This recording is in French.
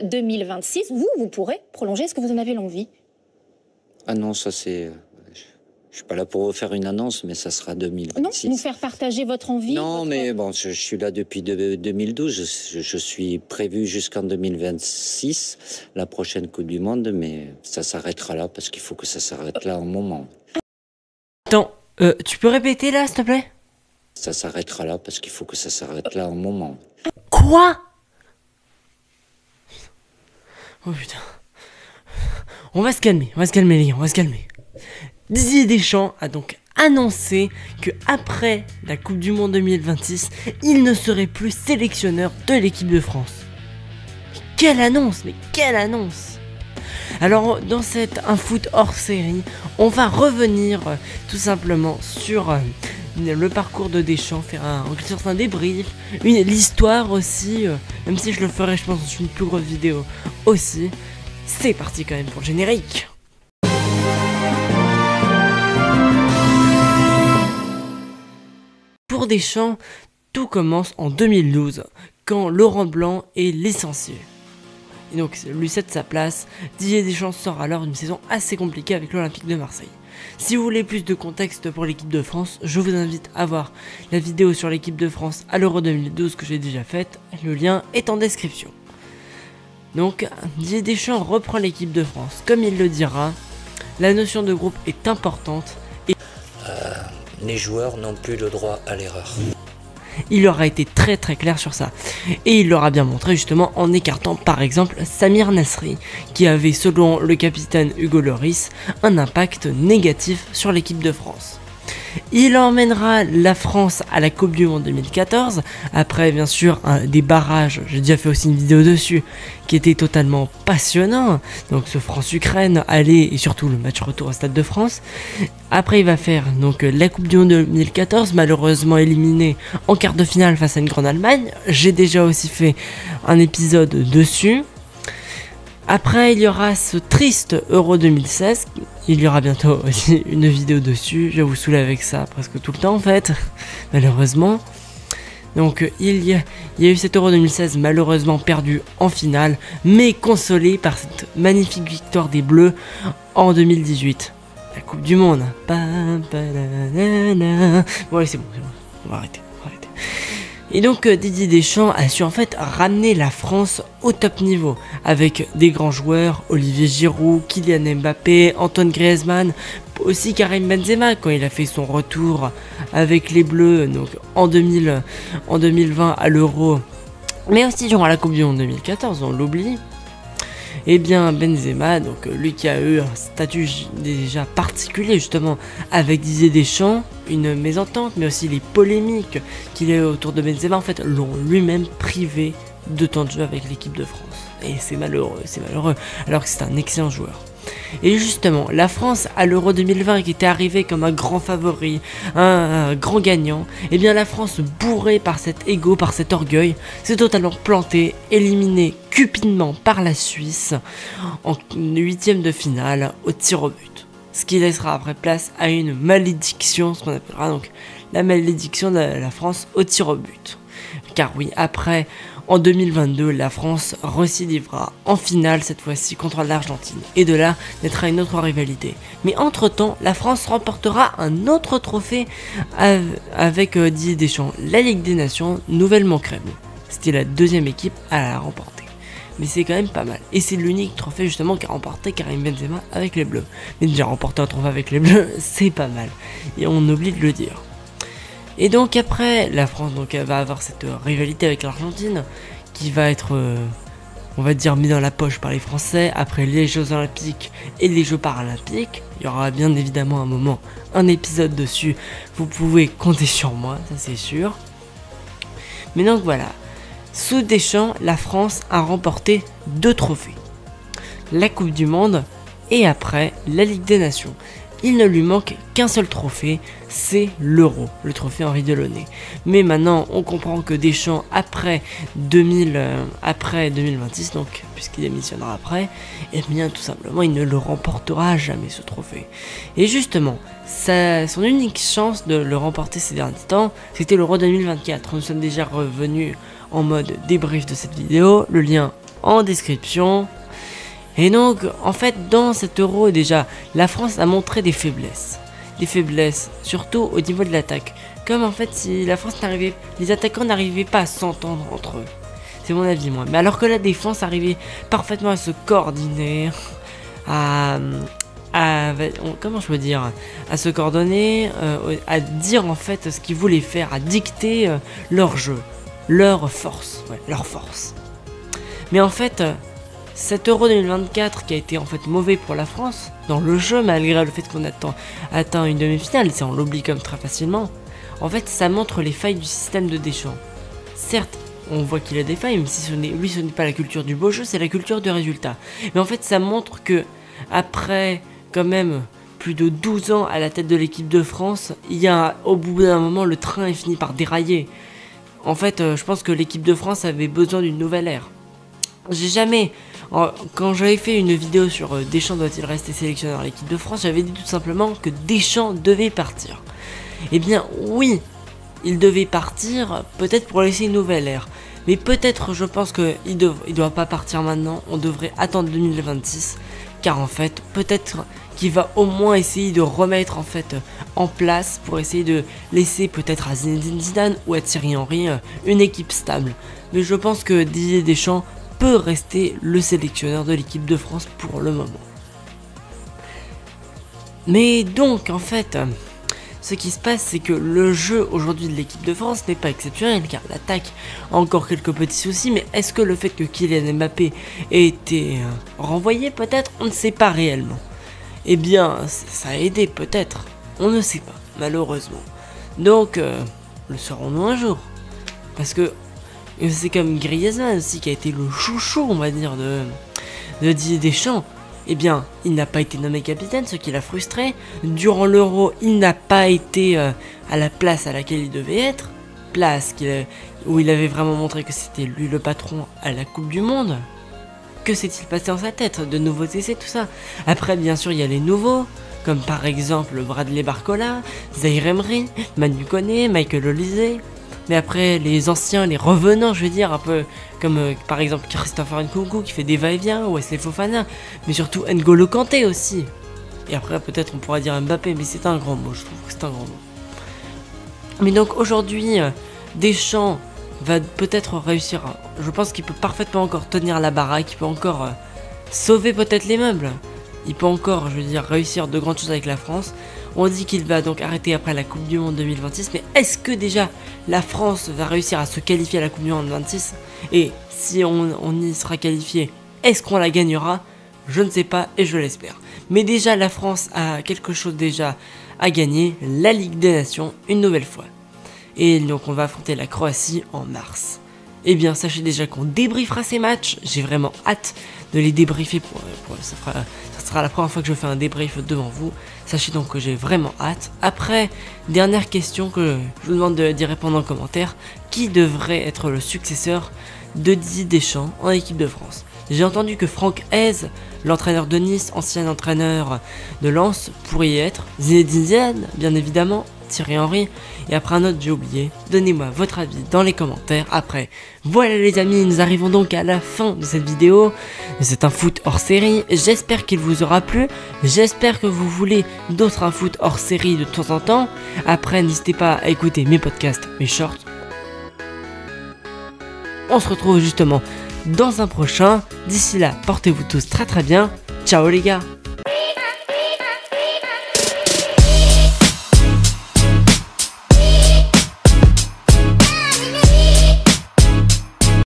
2026, vous pourrez prolonger. Est-ce que vous en avez l'envie? Ah non, ça c'est... Je suis pas là pour faire une annonce, mais ça sera 2026. Non, nous faire partager votre envie. Non, mais bon, je suis là depuis 2012. Je suis prévu jusqu'en 2026, la prochaine Coupe du Monde, mais ça s'arrêtera là parce qu'il faut que ça s'arrête là un moment. Attends, tu peux répéter là, s'il te plaît? Ça s'arrêtera là parce qu'il faut que ça s'arrête là un moment. Quoi? Oh putain. On va se calmer les gars, on va se calmer. Didier Deschamps a donc annoncé que après la Coupe du Monde 2026, il ne serait plus sélectionneur de l'équipe de France. Quelle annonce, mais quelle annonce! Alors dans cette Un Foot hors série, on va revenir tout simplement sur le parcours de Deschamps, faire un débrief, l'histoire aussi, même si je le ferai je pense dans une plus grosse vidéo aussi. C'est parti quand même pour le générique. Pour Deschamps, tout commence en 2012, quand Laurent Blanc est licencié. Et donc lui cède sa place. Didier Deschamps sort alors une saison assez compliquée avec l'Olympique de Marseille. Si vous voulez plus de contexte pour l'équipe de France, je vous invite à voir la vidéo sur l'équipe de France à l'Euro 2012 que j'ai déjà faite, le lien est en description. Donc Didier Deschamps reprend l'équipe de France, comme il le dira, la notion de groupe est importante et les joueurs n'ont plus le droit à l'erreur. Il aura été très clair sur ça. Et il l'aura bien montré justement en écartant par exemple Samir Nasri, qui avait selon le capitaine Hugo Lloris un impact négatif sur l'équipe de France. Il emmènera la France à la Coupe du Monde 2014, après bien sûr des barrages, j'ai déjà fait aussi une vidéo dessus, qui était totalement passionnant, donc ce France-Ukraine, aller et surtout le match retour au Stade de France. Après il va faire donc la Coupe du Monde 2014, malheureusement éliminé en quart de finale face à une grande Allemagne, j'ai déjà aussi fait un épisode dessus. Après, il y aura ce triste Euro 2016. Il y aura bientôt aussi une vidéo dessus. Je vais vous saouler avec ça presque tout le temps en fait, malheureusement. Donc il y a eu cet Euro 2016 malheureusement perdu en finale, mais consolé par cette magnifique victoire des Bleus en 2018. La Coupe du Monde. Bon allez, c'est bon, on va arrêter. Et donc Didier Deschamps a su en fait ramener la France au top niveau avec des grands joueurs, Olivier Giroud, Kylian Mbappé, Antoine Griezmann, aussi Karim Benzema quand il a fait son retour avec les Bleus donc en 2020 à l'Euro, mais aussi durant la Coupe du Monde 2014, on l'oublie. Et bien Benzema, donc lui qui a eu un statut déjà particulier justement avec Didier Deschamps, une mésentente, mais aussi les polémiques qu'il y a eu autour de Benzema en fait l'ont lui-même privé de temps de jeu avec l'équipe de France. Et c'est malheureux, alors que c'est un excellent joueur. Et justement, la France à l'Euro 2020 qui était arrivée comme un grand favori, un grand gagnant, et bien la France bourrée par cet ego, par cet orgueil, s'est totalement plantée, éliminée cupidement par la Suisse en 8e de finale au tir au but. Ce qui laissera après place à une malédiction, ce qu'on appellera donc la malédiction de la France au tir au but. Car oui, après, en 2022, la France récidivera en finale cette fois-ci contre l'Argentine. Et de là, naîtra une autre rivalité. Mais entre-temps, la France remportera un autre trophée avec Didier Deschamps, la Ligue des Nations, nouvellement créée. C'était la deuxième équipe à la remporter. Mais c'est quand même pas mal. Et c'est l'unique trophée justement qu'a remporté Karim Benzema avec les Bleus. Mais déjà remporter un trophée avec les Bleus, c'est pas mal. Et on oublie de le dire. Et donc après, la France donc, elle va avoir cette rivalité avec l'Argentine qui va être, on va dire, mis dans la poche par les Français. Après les Jeux Olympiques et les Jeux Paralympiques, il y aura bien évidemment un moment, un épisode dessus. Vous pouvez compter sur moi, ça c'est sûr. Mais donc voilà, sous Deschamps, la France a remporté 2 trophées. La Coupe du Monde et après la Ligue des Nations. Il ne lui manque qu'un seul trophée, c'est l'Euro, le trophée Henri Delaunay. Mais maintenant, on comprend que Deschamps, après 2026, donc puisqu'il démissionnera après, eh bien tout simplement, il ne le remportera jamais ce trophée. Et justement, son unique chance de le remporter ces derniers temps, c'était l'Euro 2024. Nous sommes déjà revenus en mode débrief de cette vidéo, le lien en description. Et donc, en fait, dans cet Euro, déjà, la France a montré des faiblesses. Des faiblesses, surtout au niveau de l'attaque. Comme en fait, si la France n'arrivait, les attaquants n'arrivaient pas à s'entendre entre eux. C'est mon avis, moi. Mais alors que la défense arrivait parfaitement à se coordonner, comment je peux dire, à se coordonner, à dire en fait ce qu'ils voulaient faire, à dicter leur jeu, leur force, Mais en fait, cet Euro 2024 qui a été en fait mauvais pour la France dans le jeu, malgré le fait qu'on a atteint une demi-finale, ça on l'oublie comme très facilement. En fait, ça montre les failles du système de Deschamps. Certes, on voit qu'il a des failles, même si ce n'est pas la culture du beau jeu, c'est la culture du résultat. Mais en fait, ça montre que après quand même plus de 12 ans à la tête de l'équipe de France, au bout d'un moment, le train est fini par dérailler. En fait, je pense que l'équipe de France avait besoin d'une nouvelle ère. Quand j'avais fait une vidéo sur Deschamps doit-il rester sélectionneur à l'équipe de France, j'avais dit tout simplement que Deschamps devait partir. Eh bien oui, il devait partir, peut-être pour laisser une nouvelle ère. Mais peut-être, je pense qu'il doit pas partir maintenant, on devrait attendre 2026. Car en fait, peut-être qu'il va au moins essayer de remettre en fait en place pour essayer de laisser peut-être à Zinedine Zidane ou à Thierry Henry une équipe stable. Mais je pense que Didier Deschamps peut rester le sélectionneur de l'équipe de France pour le moment. Mais donc en fait, ce qui se passe, c'est que le jeu aujourd'hui de l'équipe de France n'est pas exceptionnel car l'attaque a encore quelques petits soucis. Mais est-ce que le fait que Kylian Mbappé ait été renvoyé, peut-être, on ne sait pas réellement. Eh bien, ça a aidé peut-être, on ne sait pas, malheureusement. Donc, le saurons-nous un jour. Parce que c'est comme Griezmann aussi qui a été le chouchou, on va dire, de Didier Deschamps. Eh bien, il n'a pas été nommé capitaine, ce qui l'a frustré. Durant l'Euro, il n'a pas été à la place à laquelle il devait être. Place où il avait vraiment montré que c'était lui le patron à la Coupe du Monde. Que s'est-il passé dans sa tête? De nouveaux essais, tout ça. Après, bien sûr, il y a les nouveaux, comme par exemple Bradley Barcola, Zaïre Emery, Manu Koné, Michael Olise. Mais après, les anciens, les revenants, je veux dire, un peu comme par exemple Christopher Nkunku qui fait des va-et-vient, Wesley Fofana, mais surtout N'Golo Kanté aussi. Et après, peut-être on pourra dire Mbappé, mais c'est un grand mot, je trouve que c'est un grand mot. Mais donc aujourd'hui, Deschamps va peut-être réussir, je pense qu'il peut parfaitement encore tenir la baraque, il peut encore sauver peut-être les meubles. Il peut encore, je veux dire, réussir de grandes choses avec la France. On dit qu'il va donc arrêter après la Coupe du Monde 2026, mais est-ce que déjà la France va réussir à se qualifier à la Coupe du Monde 2026? Et si on y sera qualifié, est-ce qu'on la gagnera? Je ne sais pas et je l'espère. Mais déjà la France a quelque chose déjà à gagner, la Ligue des Nations, une nouvelle fois. Et donc on va affronter la Croatie en mars. Eh bien sachez déjà qu'on débriefera ces matchs, j'ai vraiment hâte de les débriefer, ça sera la première fois que je fais un débrief devant vous. Sachez donc que j'ai vraiment hâte. Après, dernière question que je vous demande d'y répondre en commentaire. Qui devrait être le successeur de Didier Deschamps en équipe de France? J'ai entendu que Franck Hez, l'entraîneur de Nice, ancien entraîneur de Lens, pourrait y être. Zinedine Zidane, bien évidemment. Thierry Henry, et après un autre j'ai oublié. Donnez-moi votre avis dans les commentaires. Après, voilà les amis, nous arrivons donc à la fin de cette vidéo. C'est un foot hors série, j'espère qu'il vous aura plu. J'espère que vous voulez d'autres un foot hors série de temps en temps. Après, n'hésitez pas à écouter mes podcasts, mes shorts. On se retrouve justement dans un prochain. D'ici là, portez-vous tous très très bien. Ciao les gars.